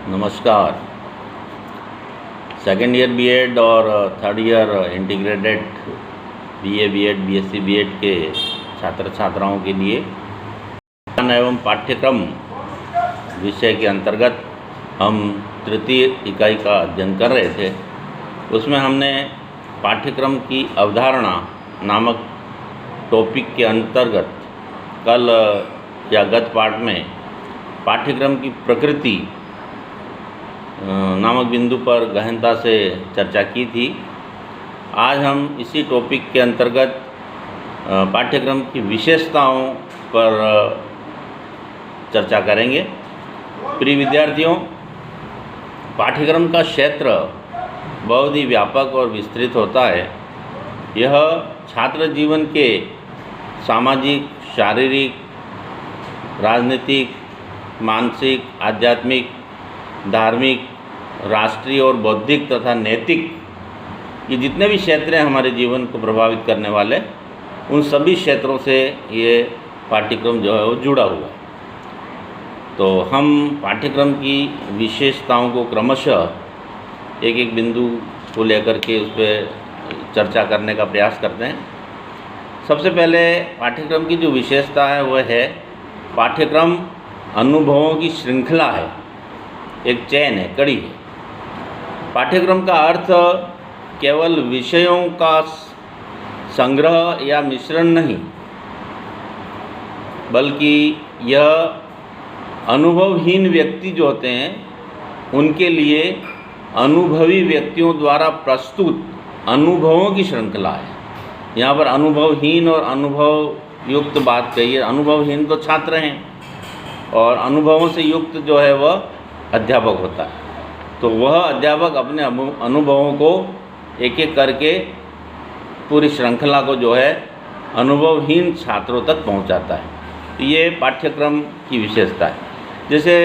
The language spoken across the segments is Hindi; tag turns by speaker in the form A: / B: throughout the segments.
A: नमस्कार। सेकेंड ईयर बीएड और third year integrated BA BEd BSc BEd के छात्र छात्राओं के लिए एवं पाठ्यक्रम विषय के अंतर्गत हम तृतीय इकाई का अध्ययन कर रहे थे। उसमें हमने पाठ्यक्रम की अवधारणा नामक टॉपिक के अंतर्गत कल या गत पाठ में पाठ्यक्रम की प्रकृति नामक बिंदु पर गहनता से चर्चा की थी। आज हम इसी टॉपिक के अंतर्गत पाठ्यक्रम की विशेषताओं पर चर्चा करेंगे। प्रिय विद्यार्थियों, पाठ्यक्रम का क्षेत्र बहुत ही व्यापक और विस्तृत होता है। यह छात्र जीवन के सामाजिक, शारीरिक, राजनीतिक, मानसिक, आध्यात्मिक, धार्मिक, राष्ट्रीय और बौद्धिक तथा नैतिक, ये जितने भी क्षेत्र हैं हमारे जीवन को प्रभावित करने वाले, उन सभी क्षेत्रों से ये पाठ्यक्रम जो है वो जुड़ा हुआ है। तो हम पाठ्यक्रम की विशेषताओं को क्रमशः एक एक बिंदु को लेकर के उस पर चर्चा करने का प्रयास करते हैं। सबसे पहले पाठ्यक्रम की जो विशेषता है वह है पाठ्यक्रम अनुभवों की श्रृंखला है, एक चैन है, कड़ी है। पाठ्यक्रम का अर्थ केवल विषयों का संग्रह या मिश्रण नहीं, बल्कि यह अनुभवहीन व्यक्ति जो होते हैं उनके लिए अनुभवी व्यक्तियों द्वारा प्रस्तुत अनुभवों की श्रृंखला है। यहाँ पर अनुभवहीन और अनुभव युक्त बात कही है। अनुभवहीन तो छात्र हैं और अनुभवों से युक्त जो है वह अध्यापक होता है। तो वह अध्यापक अपने अनुभवों को एक एक करके पूरी श्रृंखला को जो है अनुभवहीन छात्रों तक पहुंचाता है। ये पाठ्यक्रम की विशेषता है। जैसे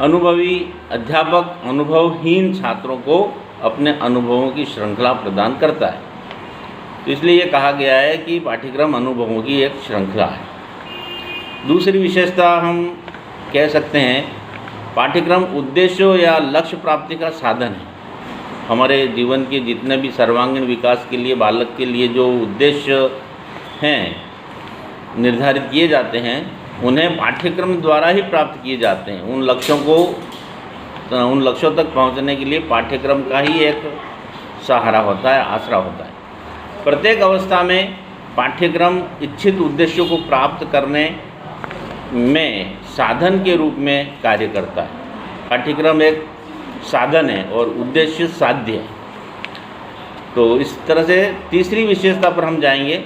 A: अनुभवी अध्यापक अनुभवहीन छात्रों को अपने अनुभवों की श्रृंखला प्रदान करता है। तो इसलिए ये कहा गया है कि पाठ्यक्रम अनुभवों की एक श्रृंखला है। दूसरी विशेषता हम कह सकते हैं पाठ्यक्रम उद्देश्यों या लक्ष्य प्राप्ति का साधन है। हमारे जीवन के जितने भी सर्वांगीण विकास के लिए बालक के लिए जो उद्देश्य हैं निर्धारित किए जाते हैं, उन्हें पाठ्यक्रम द्वारा ही प्राप्त किए जाते हैं। उन लक्ष्यों तक पहुंचने के लिए पाठ्यक्रम का ही एक सहारा होता है, आसरा होता है। प्रत्येक अवस्था में पाठ्यक्रम इच्छित उद्देश्यों को प्राप्त करने में साधन के रूप में कार्य करता है। पाठ्यक्रम एक साधन है और उद्देश्य साध्य है। तो इस तरह से तीसरी विशेषता पर हम जाएंगे।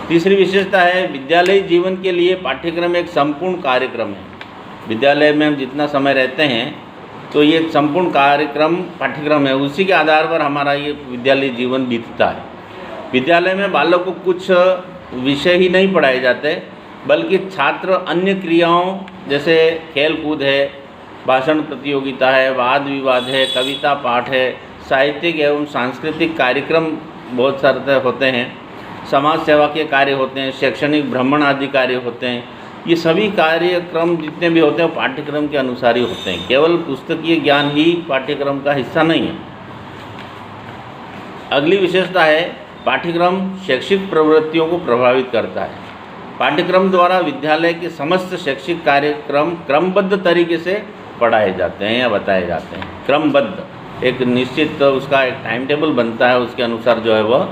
A: तीसरी विशेषता है विद्यालय जीवन के लिए पाठ्यक्रम एक संपूर्ण कार्यक्रम है। विद्यालय में हम जितना समय रहते हैं तो ये एक संपूर्ण कार्यक्रम पाठ्यक्रम है। उसी के आधार पर हमारा ये विद्यालय जीवन बीतता है। विद्यालय में बालक को कुछ विषय ही नहीं पढ़ाए जाते, बल्कि छात्र अन्य क्रियाओं जैसे खेल कूद है, भाषण प्रतियोगिता है, वाद विवाद है, कविता पाठ है, साहित्यिक एवं सांस्कृतिक कार्यक्रम बहुत सारे होते हैं, समाज सेवा के कार्य होते हैं, शैक्षणिक भ्रमण आदि कार्य होते हैं। ये सभी कार्यक्रम जितने भी होते हैं पाठ्यक्रम के अनुसार ही होते हैं। केवल पुस्तकीय ज्ञान ही पाठ्यक्रम का हिस्सा नहीं है। अगली विशेषता है पाठ्यक्रम शैक्षिक प्रवृत्तियों को प्रभावित करता है। पाठ्यक्रम द्वारा विद्यालय के समस्त शैक्षिक कार्यक्रम क्रमबद्ध तरीके से पढ़ाए जाते हैं या बताए जाते हैं। क्रमबद्ध, एक निश्चित उसका एक टाइम टेबल बनता है, उसके अनुसार जो है वह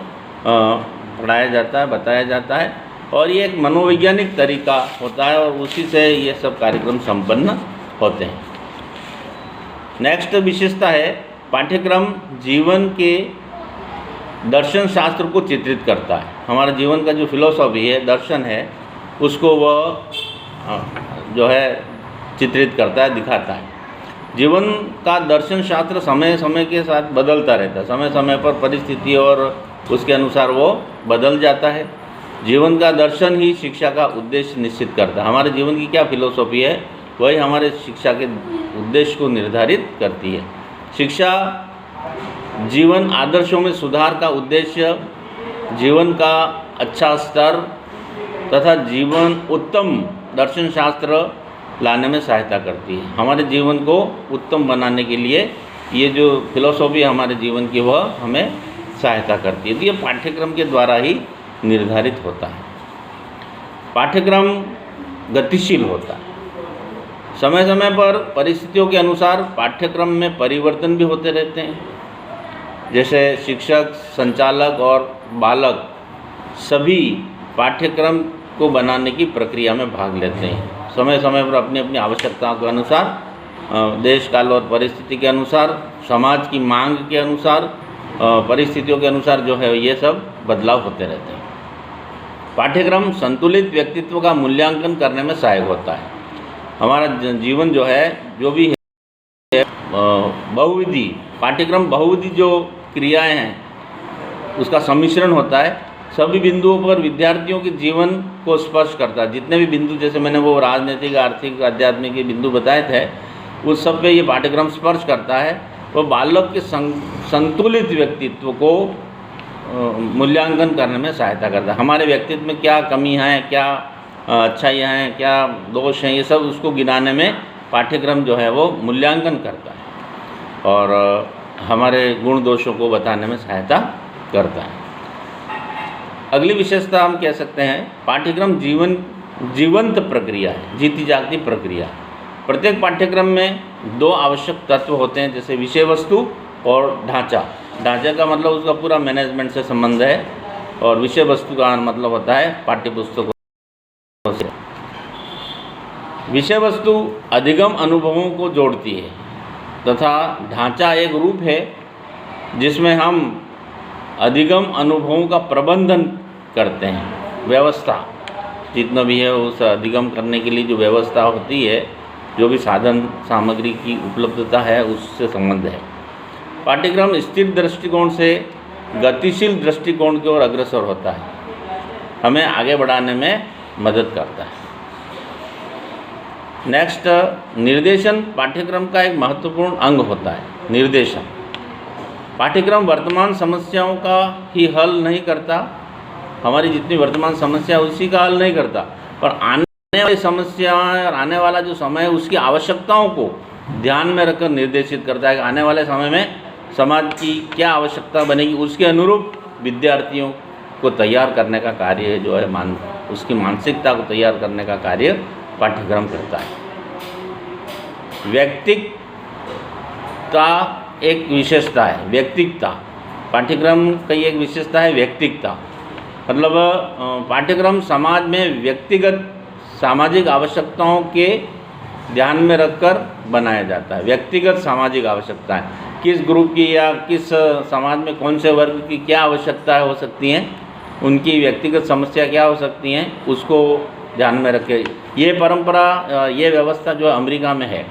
A: पढ़ाया जाता है, बताया जाता है, और ये एक मनोवैज्ञानिक तरीका होता है और उसी से ये सब कार्यक्रम संपन्न होते हैं। नेक्स्ट विशेषता है पाठ्यक्रम जीवन के दर्शन शास्त्र को चित्रित करता है। हमारे जीवन का जो फिलॉसफी है, दर्शन है, उसको वह जो है चित्रित करता है, दिखाता है। जीवन का दर्शन शास्त्र समय समय के साथ बदलता रहता है। समय समय पर परिस्थिति और उसके अनुसार वो बदल जाता है। जीवन का दर्शन ही शिक्षा का उद्देश्य निश्चित करता है। हमारे जीवन की क्या फिलॉसफी है, वही हमारे शिक्षा के उद्देश्य को निर्धारित करती है। शिक्षा जीवन आदर्शों में सुधार का उद्देश्य, जीवन का अच्छा स्तर तथा जीवन उत्तम दर्शन शास्त्र लाने में सहायता करती है। हमारे जीवन को उत्तम बनाने के लिए ये जो फिलॉसफी है हमारे जीवन की, वह हमें सहायता करती है। तो ये पाठ्यक्रम के द्वारा ही निर्धारित होता है। पाठ्यक्रम गतिशील होता है। समय समय पर परिस्थितियों के अनुसार पाठ्यक्रम में परिवर्तन भी होते रहते हैं। जैसे शिक्षक, संचालक और बालक सभी पाठ्यक्रम को बनाने की प्रक्रिया में भाग लेते हैं। समय समय पर अपनी अपनी आवश्यकताओं के अनुसार, देश काल और परिस्थिति के अनुसार, समाज की मांग के अनुसार, परिस्थितियों के अनुसार जो है ये सब बदलाव होते रहते हैं। पाठ्यक्रम संतुलित व्यक्तित्व का मूल्यांकन करने में सहायक होता है। हमारा जीवन जो है, जो भी है बहुविधि, पाठ्यक्रम बहुविधि जो क्रियाएं हैं उसका सम्मिश्रण होता है। सभी बिंदुओं पर विद्यार्थियों के जीवन को स्पर्श करता है। जितने भी बिंदु, जैसे मैंने वो राजनीतिक, आर्थिक, आध्यात्मिक के बिंदु बताए थे, उस सब पे ये पाठ्यक्रम स्पर्श करता है। वो बालक के संतुलित व्यक्तित्व को मूल्यांकन करने में सहायता करता है। हमारे व्यक्तित्व में क्या कमी है, क्या अच्छाइयाँ हैं, क्या दोष हैं, ये सब उसको गिनाने में पाठ्यक्रम जो है वो मूल्यांकन करता है और हमारे गुण दोषों को बताने में सहायता करता है। अगली विशेषता हम कह सकते हैं, पाठ्यक्रम जीवंत प्रक्रिया है, जीती जागती प्रक्रिया। प्रत्येक पाठ्यक्रम में दो आवश्यक तत्व होते हैं, जैसे विषय वस्तु और ढांचा। ढांचे का मतलब उसका पूरा मैनेजमेंट से संबंध है और विषय वस्तु का मतलब होता है पाठ्यपुस्तकों से। विषय वस्तु अधिगम अनुभवों को जोड़ती है तथा ढांचा एक रूप है जिसमें हम अधिगम अनुभवों का प्रबंधन करते हैं। व्यवस्था जितना भी है उस अधिगम करने के लिए जो व्यवस्था होती है, जो भी साधन सामग्री की उपलब्धता है, उससे संबंध है। पाठ्यक्रम स्थिर दृष्टिकोण से गतिशील दृष्टिकोण की ओर अग्रसर होता है, हमें आगे बढ़ाने में मदद करता है। नेक्स्ट, निर्देशन पाठ्यक्रम का एक महत्वपूर्ण अंग होता है। निर्देशन पाठ्यक्रम वर्तमान समस्याओं का ही हल नहीं करता, हमारी जितनी वर्तमान समस्या है उसी का हल नहीं करता, पर आने वाली समस्याएं और आने वाला जो समय है उसकी आवश्यकताओं को ध्यान में रखकर निर्देशित करता है कि आने वाले समय में समाज की क्या आवश्यकता बनेगी, उसके अनुरूप विद्यार्थियों को तैयार करने का कार्य जो है उसकी मानसिकता को तैयार करने का कार्य पाठ्यक्रम करता है। व्यक्तिकता एक विशेषता है। व्यक्तिकता पाठ्यक्रम की एक विशेषता है। व्यक्तिकता मतलब पाठ्यक्रम समाज में व्यक्तिगत सामाजिक आवश्यकताओं के ध्यान में रखकर बनाया जाता है। व्यक्तिगत सामाजिक आवश्यकताएं, किस ग्रुप की या किस समाज में कौन से वर्ग की क्या आवश्यकताएं हो सकती हैं, उनकी व्यक्तिगत समस्या क्या हो सकती हैं, उसको ध्यान में रख के ये परंपरा, ये व्यवस्था जो अमेरिका में है,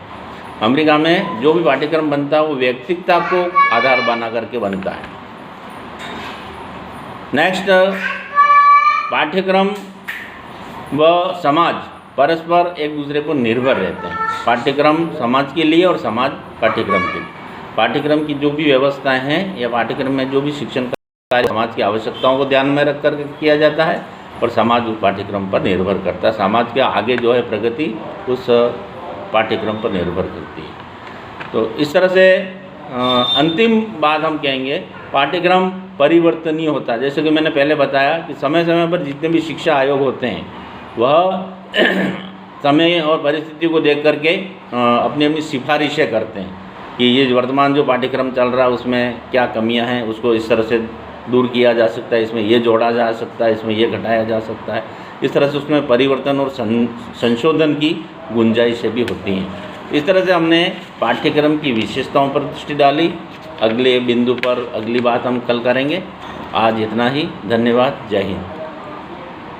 A: अमेरिका में जो भी पाठ्यक्रम बनता है वो व्यक्तिगता को आधार बना करके बनता है। नेक्स्ट, पाठ्यक्रम व समाज परस्पर एक दूसरे पर निर्भर रहते हैं। पाठ्यक्रम समाज के लिए और समाज पाठ्यक्रम के लिए। पाठ्यक्रम की जो भी व्यवस्थाएं हैं या पाठ्यक्रम में जो भी शिक्षण कार्य समाज की आवश्यकताओं को ध्यान में रख कर किया जाता है और समाज उस पाठ्यक्रम पर निर्भर करता है। समाज के आगे जो है प्रगति उस पाठ्यक्रम पर निर्भर करती है। तो इस तरह से अंतिम बात हम कहेंगे, पाठ्यक्रम परिवर्तनीय होता है। जैसे कि मैंने पहले बताया कि समय समय पर जितने भी शिक्षा आयोग होते हैं वह समय और परिस्थिति को देख करके अपनी अपनी सिफारिशें करते हैं कि ये वर्तमान जो पाठ्यक्रम चल रहा है उसमें क्या कमियां हैं, उसको इस तरह से दूर किया जा सकता है, इसमें ये जोड़ा जा सकता है, इसमें ये घटाया जा सकता है। इस तरह से उसमें परिवर्तन और संशोधन की गुंजाइशें भी होती हैं। इस तरह से हमने पाठ्यक्रम की विशेषताओं पर दृष्टि डाली। अगले बिंदु पर अगली बात हम कल करेंगे। आज इतना ही। धन्यवाद। जय हिंद।